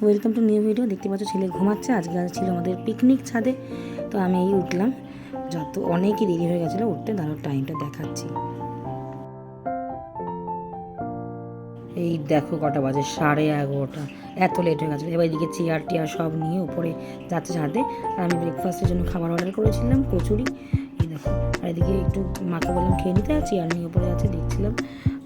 Welcome to new video. দেখতে পাচ্ছ ছেলে ঘুমাচ্ছে। আজকে ছিল আমাদের পিকনিক ছাদে, তো আমি এই উঠলাম, যত অনেকই দেরি হয়ে গেছিলো উঠতে। দাঁড়াও টাইমটা দেখাচ্ছি। এই দেখো কটা বাজে, 11:30। এত লেট হয়ে গেছিলো। এবার এদিকে চেয়ার টিয়ার সব নিয়ে উপরে যাচ্ছে ছাদে। আর আমি ব্রেকফাস্টের জন্য খাবার অর্ডার করেছিলাম, কচুরি। এই দেখো, আর এদিকে একটু মাকে বললাম খেয়ে নিতে, আর চেয়ার নিয়ে উপরে যাচ্ছে দেখছিলাম।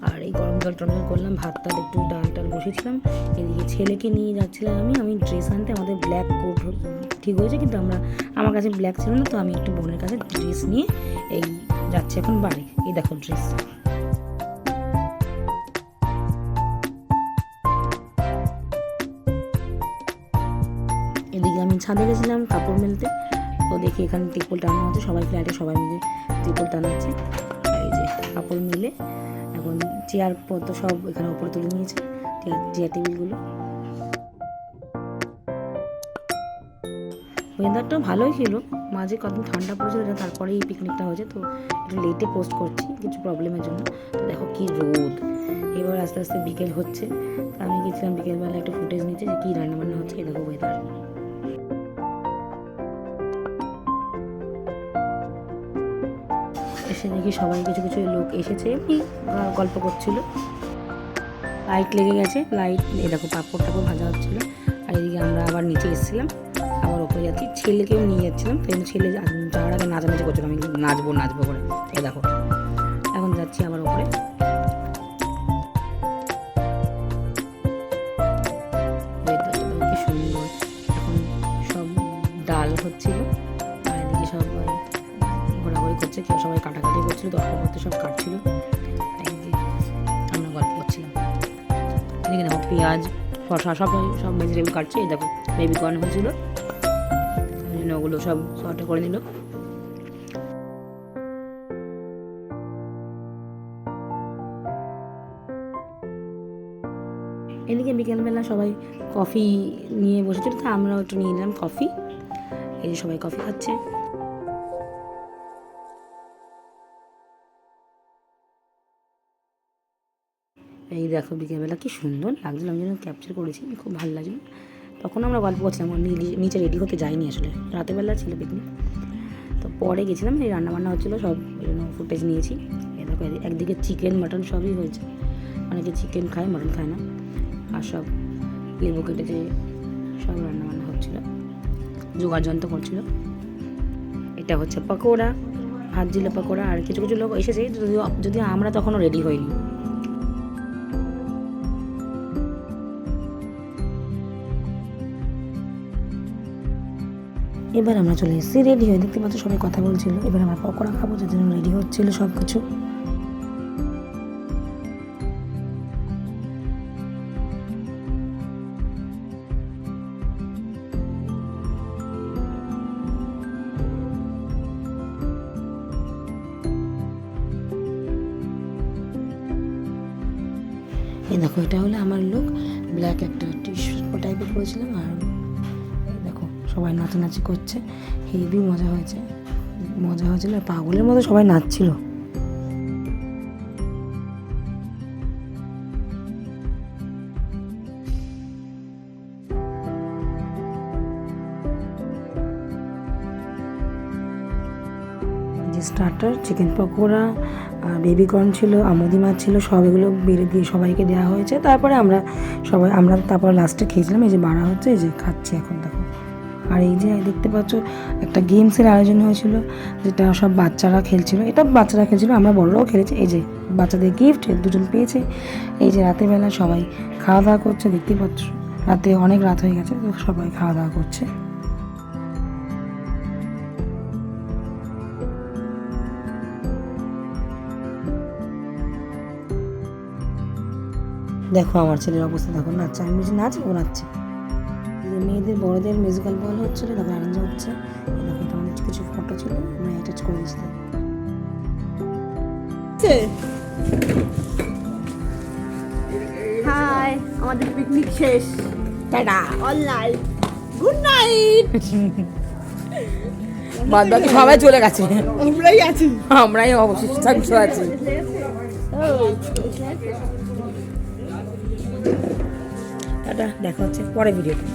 আর এই গরম জল টল করলাম, ভাত টাল একটু ডাল টাল বসেছিলাম। এদিকে ছেলেকে নিয়ে যাচ্ছিলাম আমি ড্রেস আনতে। আমাদের ব্ল্যাক কোট ঠিক হয়েছে, কিন্তু আমার কাছে ব্ল্যাক ছিল না, তো আমি একটু বোনের কাছে ড্রেস নিয়ে এই যাচ্ছি এখন বাড়ি। এই দেখো ড্রেস। এদিকে আমি ছাদে গেছিলাম কাপড় মেলতে, তো দেখি এখানে ত্রিপল টানা হচ্ছে, সবাই ফ্ল্যাটে সবাই মিলে ত্রিপল টানাচ্ছে। এই যে কাপড় মিলে এখন চেয়ার পত্র সব এখানে উপরে তুলে নিয়েছে, চেয়ার টেবিলগুলো। ওয়েদারটাও ভালোই ছিল, মাঝে কদিন ঠান্ডা পড়েছিল, তারপরে এই পিকনিকটা হয়েছে। তো একটু লেটে পোস্ট করছি কিছু প্রবলেমের জন্য। তো দেখো কি রোদ। এবার আস্তে আস্তে বিকেল হচ্ছে। আমি গেছিলাম বিকেলবেলা একটু ফুটেজ নিতে যে কী রান্নাবান্না হচ্ছে। এই দেখো ওয়েদার। এসে দেখি সবাই কিছু কিছু লোক এসেছে, এমনি গল্প করছিল। লাইট লেগে গেছে, লাইট। এই দেখো পাঁপড় টাপড় ভাজা হচ্ছিলো। আর এদিকে আমরা আবার নিচে এসেছিলাম, আবার ওপরে যাচ্ছি। ছেলেকেও নিয়ে যাচ্ছিলাম, তো ছেলে যাওয়ার আগে নাচানাচি করছিল, আমি নাচবো করে। এই দেখো এখন যাচ্ছি আবার ওপরে। কি সুন্দর, এখন সব ডাল হচ্ছিল, আর এদিকে সব ঘোরাঘুরি করছে, কেউ সবাই কাটাকাটি করছিল, তরকারি সব কাটছিল। আমরা গল্প করছিলাম। এদিকে দেখো পেঁয়াজ শসা সব ভেজিটেবল কাটছে। এই দেখো বেবি কর্ন হয়েছিল, ওই জন্য ওগুলো সব শর্টে করে নিল। এদিকে বিকেলবেলা সবাই কফি নিয়ে বসেছিল, তো আমরাও একটু নিয়ে নিলাম কফি। এই যে সবাই কফি খাচ্ছে। এই দেখো বিকেলবেলা কি সুন্দর লাগছিল, আমি যেন ক্যাপচার করেছি, খুব ভালো লাগছিল। তখন আমরা গল্প করছিলাম, নিচে রেডি হতে যাইনি আসলে, রাতেরবেলা ছিল পিকনিক। তো পরে গেছিলাম, এই রান্নাবান্না হচ্ছিলো সব, ওই জন্য ফুটেজ নিয়েছি। এই দেখো একদিকে চিকেন মাটন সবই হয়েছে, অনেকে চিকেন খায় মাটন খায় না। আর সব লেবু কেটেছে, সব রান্নাবান্না হচ্ছিলো, জোগাড় যন্ত্র করছিল। এটা হচ্ছে পকোড়া, ভাজছিল পকোড়া। আর কিছু কিছু লোক এসেছে, যদিও আমরা তখনও রেডি হইনি। এবার আমরা চলে এসেছি রেডি হয়ে। দেখতে পাচ্ছ সবাই কথা বলছিল। এবার আমরা পকোড়া খাবো, যার জন্য রেডি হচ্ছিল সব কিছু। এই দেখো এটা হলো আমার লুক, ব্ল্যাক একটা টি শার্ট টাইপের পরেছিলাম। আর দেখো সবাই নাচানাচি করছে, হেভি মজা হয়েছিল। আর পাগলের মতো সবাই নাচছিল। যে starter chicken pakora, baby corn ছিল, আমুদি মাছ ছিল, সব এগুলো বেড়ে দিয়ে সবাইকে দেওয়া হয়েছে। তারপরে আমরা তারপর লাস্টে খেয়েছিলাম। এই যে বাড়া হচ্ছে, এই যে খাচ্ছি এখন দেখো। আর এই যে দেখতে পাচ্ছ একটা গেমসের আয়োজন হয়েছিল, যেটা সব বাচ্চারা খেলছিল। এটা বাচ্চারা খেলছিল, আমরা বড়রাও খেলেছি। এই যে বাচ্চাদের গিফট দুজন পেয়েছে। এই যে রাতের বেলা সবাই খাওয়া দাওয়া করছে, দেখতে পাচ্ছ রাতে অনেক রাত হয়ে গেছে, তো সবাই খাওয়া দাওয়া করছে। দেখো আমার ছেলের অবস্থা দেখো, নাচছে। আমি বলছি নাচ, ও নাচছে। মেয়েদের বড়দের মিউজিক্যাল বল হচ্ছিল, দেখো অ্যারেঞ্জ হচ্ছে। দেখো এটা আমাদের কিছু ফটো ছিল, আমরা অ্যাটাচ করে দিচ্ছি। হাই, আমাদের পিকনিক শেষ। Tata, all night, good night. বাদ বাকি সবাই চলে গেছে, আমরাই অবশিষ্ট আছি। টাটা, দেখা হচ্ছে পরে ভিডিওতে।